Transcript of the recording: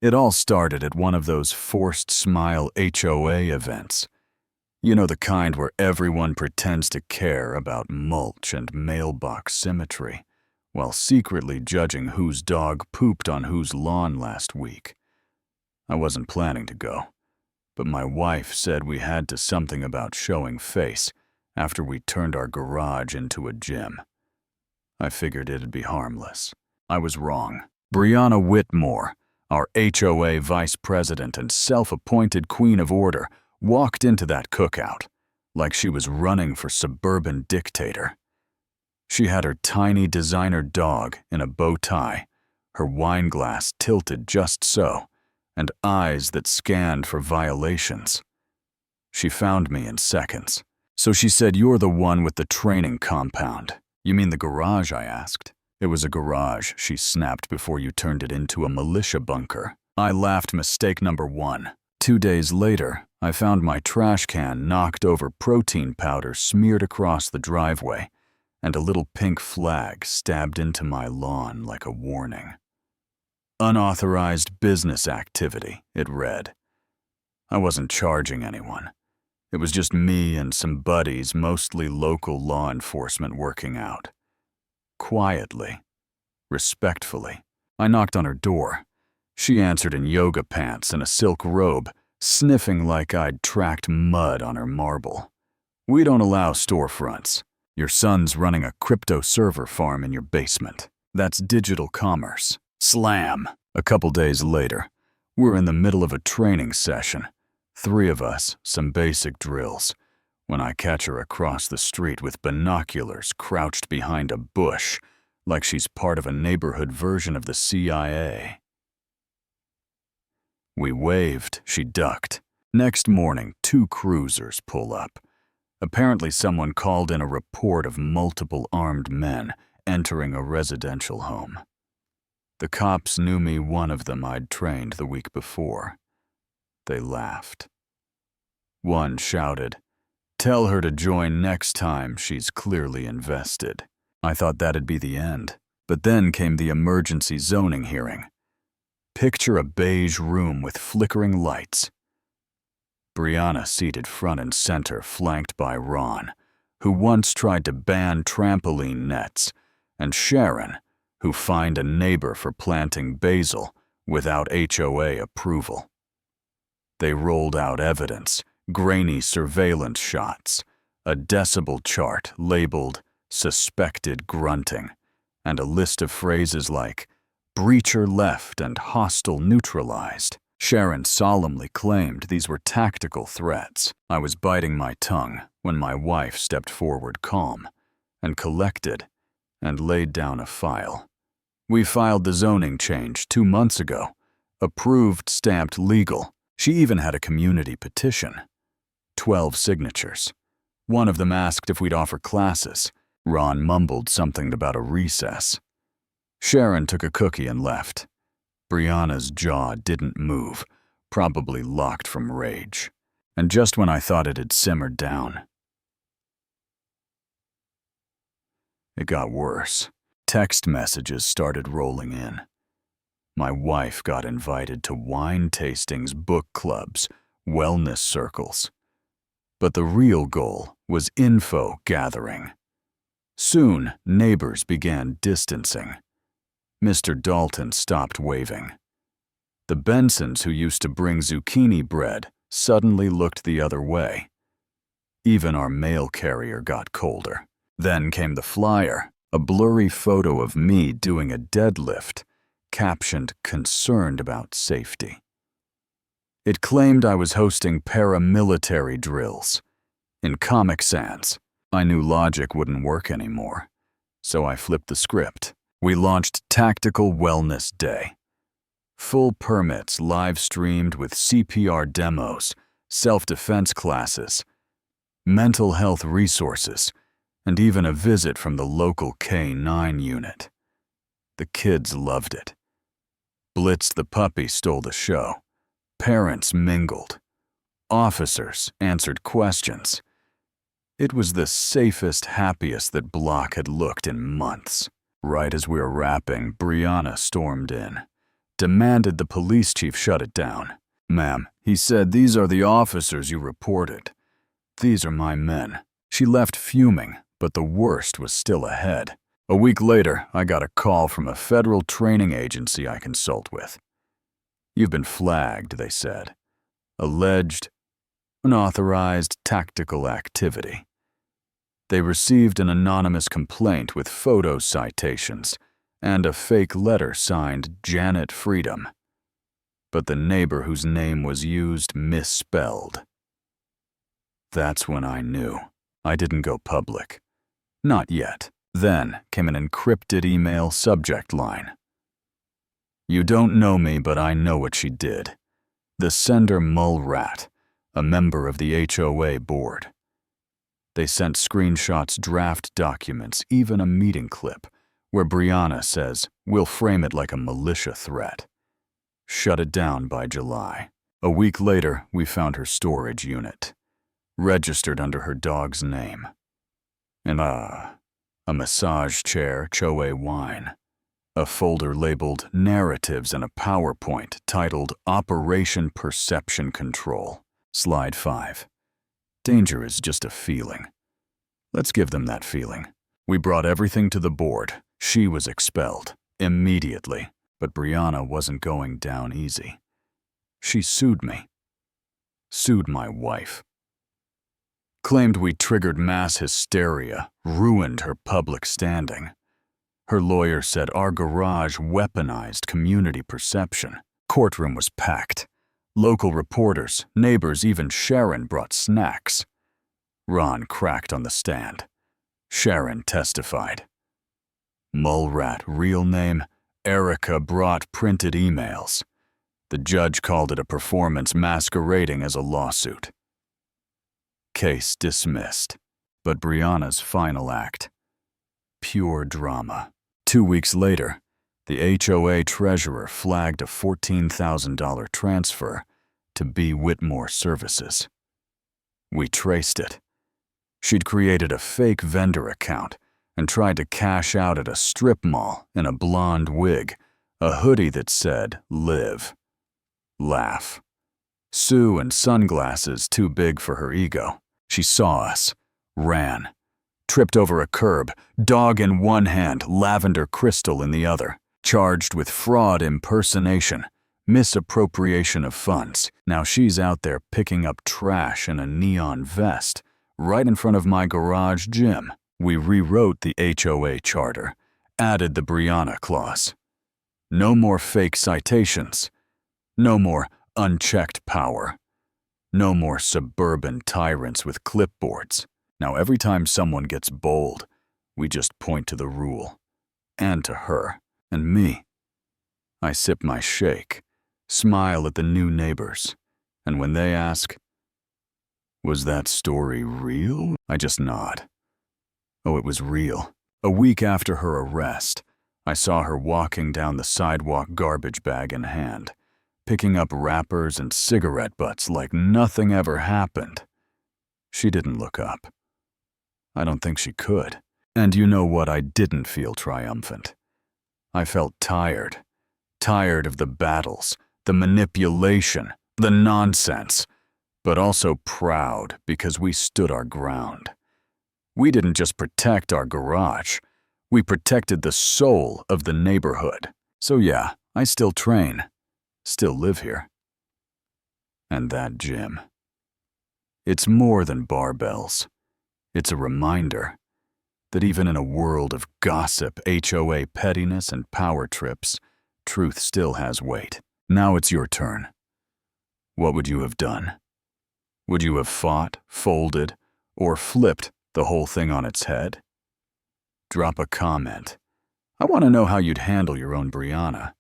It all started at one of those forced smile HOA events. You know, the kind where everyone pretends to care about mulch and mailbox symmetry, while secretly judging whose dog pooped on whose lawn last week. I wasn't planning to go, but my wife said we had to something about showing face after we turned our garage into a gym. I figured it'd be harmless. I was wrong. Brianna Whitmore, our HOA vice president and self-appointed queen of order, walked into that cookout like she was running for suburban dictator. She had her tiny designer dog in a bow tie, her wine glass tilted just so, and eyes that scanned for violations. She found me in seconds. So she said, "You're the one with the training compound." "You mean the garage?" I asked. "It was a garage," she snapped, "before you turned it into a militia bunker." I laughed. Mistake number one. 2 days later, I found my trash can knocked over, protein powder smeared across the driveway, and a little pink flag stabbed into my lawn like a warning. "Unauthorized business activity," it read. I wasn't charging anyone. It was just me and some buddies, mostly local law enforcement, working out. Quietly, respectfully, I knocked on her door. She answered in yoga pants and a silk robe, sniffing like I'd tracked mud on her marble. "We don't allow storefronts. Your son's running a crypto server farm in your basement. That's digital commerce." Slam! A couple days later, we're in the middle of a training session. 3 of us, some basic drills, when I catch her across the street with binoculars crouched behind a bush like she's part of a neighborhood version of the CIA. We waved, she ducked. Next morning, 2 cruisers pull up. Apparently someone called in a report of multiple armed men entering a residential home. The cops knew me, one of them I'd trained the week before. They laughed. One shouted, "Tell her to join next time, she's clearly invested." I thought that'd be the end, but then came the emergency zoning hearing. Picture a beige room with flickering lights. Brianna seated front and center, flanked by Ron, who once tried to ban trampoline nets, and Sharon, who fined a neighbor for planting basil without HOA approval. They rolled out evidence, grainy surveillance shots, a decibel chart labeled "suspected grunting," and a list of phrases like "breacher left" and "hostile neutralized." Sharon solemnly claimed these were tactical threats. I was biting my tongue when my wife stepped forward, calm and collected, and laid down a file. "We filed the zoning change 2 months ago. Approved, stamped, legal." She even had a community petition. 12 signatures. One of them asked if we'd offer classes. Ron mumbled something about a recess. Sharon took a cookie and left. Brianna's jaw didn't move, probably locked from rage. And just when I thought it had simmered down, it got worse. Text messages started rolling in. My wife got invited to wine tastings, book clubs, wellness circles. But the real goal was info gathering. Soon, neighbors began distancing. Mr. Dalton stopped waving. The Bensons, who used to bring zucchini bread, suddenly looked the other way. Even our mail carrier got colder. Then came the flyer, a blurry photo of me doing a deadlift, captioned "concerned about safety." It claimed I was hosting paramilitary drills. In Comic Sans, I knew logic wouldn't work anymore, so I flipped the script. We launched Tactical Wellness Day. Full permits live-streamed with CPR demos, self-defense classes, mental health resources, and even a visit from the local K-9 unit. The kids loved it. Blitz the puppy stole the show. Parents mingled. Officers answered questions. It was the safest, happiest that Block had looked in months. Right as we were wrapping, Brianna stormed in. demanded the police chief shut it down. "Ma'am," he said, "these are the officers you reported. These are my men." She left fuming, but the worst was still ahead. A week later, I got a call from a federal training agency I consult with. "You've been flagged," they said. "Alleged, unauthorized tactical activity." They received an anonymous complaint with photo citations and a fake letter signed Janet Freedom. But the neighbor whose name was used misspelled. That's when I knew. I didn't go public. Not yet. Then came an encrypted email subject line. "You don't know me, but I know what she did. The sender Mulrat, a member of the HOA board." They sent screenshots, draft documents, even a meeting clip where Brianna says, "We'll frame it like a militia threat." Shut it down by July. A week later, we found her storage unit, registered under her dog's name. And a massage chair, HOA wine, a folder labeled Narratives, and a PowerPoint titled Operation Perception Control. Slide 5. Danger is just a feeling. Let's give them that feeling. We brought everything to the board. She was expelled immediately, but Brianna wasn't going down easy. She sued me. Sued my wife. Claimed we triggered mass hysteria, ruined her public standing. Her lawyer said our garage weaponized community perception. Courtroom was packed. Local reporters, neighbors, even Sharon brought snacks. Ron cracked on the stand. Sharon testified. Mulrat, real name, Erica, brought printed emails. The judge called it a performance masquerading as a lawsuit. Case dismissed. But Brianna's final act. Pure drama. 2 weeks later, the HOA treasurer flagged a $14,000 transfer to B. Whitmore Services. We traced it. She'd created a fake vendor account and tried to cash out at a strip mall in a blonde wig, a hoodie that said, "Live. Laugh." Sue and sunglasses too big for her ego. She saw us, ran, tripped over a curb, dog in one hand, lavender crystal in the other, charged with fraud impersonation, misappropriation of funds. Now she's out there picking up trash in a neon vest, right in front of my garage gym. We rewrote the HOA charter, added the Brianna clause. No more fake citations. No more unchecked power. No more suburban tyrants with clipboards. Now every time someone gets bold, we just point to the rule. And to her. And me. I sip my shake, smile at the new neighbors, and when they ask, "Was that story real?" I just nod. Oh, it was real. A week after her arrest, I saw her walking down the sidewalk, garbage bag in hand, picking up wrappers and cigarette butts like nothing ever happened. She didn't look up. I don't think she could. And you know what? I didn't feel triumphant. I felt tired. Tired of the battles, the manipulation, the nonsense, but also proud because we stood our ground. We didn't just protect our garage. We protected the soul of the neighborhood. So yeah, I still train. Still live here. And that gym. It's more than barbells. It's a reminder that even in a world of gossip, HOA pettiness, and power trips, truth still has weight. Now it's your turn. What would you have done? Would you have fought, folded, or flipped the whole thing on its head? Drop a comment. I want to know how you'd handle your own Brianna.